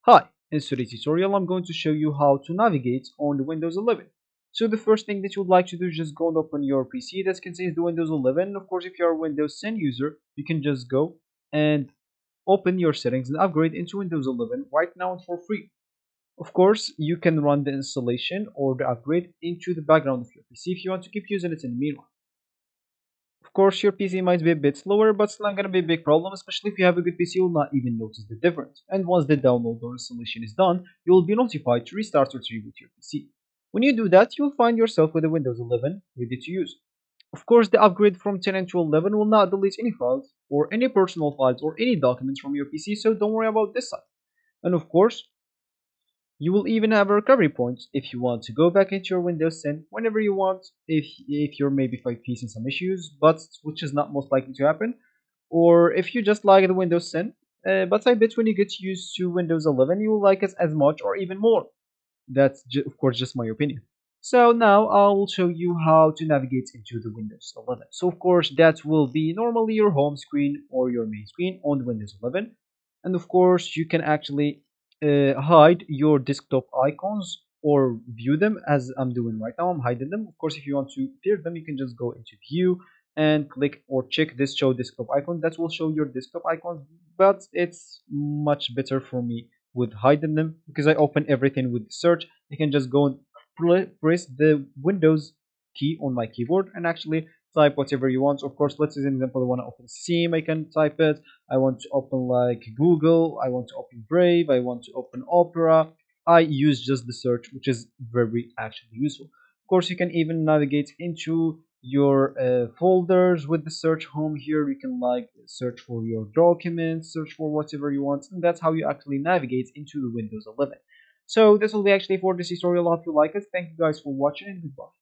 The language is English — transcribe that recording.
Hi, in today's tutorial I'm going to show you how to navigate on the Windows 11. So the first thing that you would like to do is just go and open your PC that contains the Windows 11. Of course, if you are a Windows 10 user, you can just go and open your settings and upgrade into Windows 11 right now for free. Of course, you can run the installation or the upgrade into the background of your PC if you want to keep using it in the meanwhile. Of course, your PC might be a bit slower, but it's not going to be a big problem, especially if you have a good PC, you'll not even notice the difference. And once the download or installation is done, you will be notified to restart or to reboot your PC. When you do that, you'll find yourself with a Windows 11 ready to use. Of course, the upgrade from 10 into 11 will not delete any files, or any personal files, or any documents from your PC, so don't worry about this side. And of course, you will even have a recovery point if you want to go back into your Windows 10 whenever you want, if you're maybe facing some issues, but which is not most likely to happen, or if you just like the Windows 10. But I bet when you get used to Windows 11, you will like it as much or even more. That's of course just my opinion. So now I will show you how to navigate into the Windows 11. So of course that will be normally your home screen or your main screen on the Windows 11. And of course you can actually hide your desktop icons or view them as I'm doing right now. I'm hiding them. Of course, if you want to appear them, you can just go into view and click or check this show desktop icon. That will show your desktop icons, but it's much better for me with hiding them because I open everything with search. I can just go and press the Windows key on my keyboard and actually type whatever you want. Of course, let's say an example. I want to open Steam, I can type it. I want to open like Google, I want to open Brave, I want to open Opera. I use just the search, which is very actually useful. Of course, you can even navigate into your folders with the search home here. You can like search for your documents, search for whatever you want, and that's how you actually navigate into the Windows 11. So this will be actually for this tutorial. I hope you like it. Thank you guys for watching and goodbye.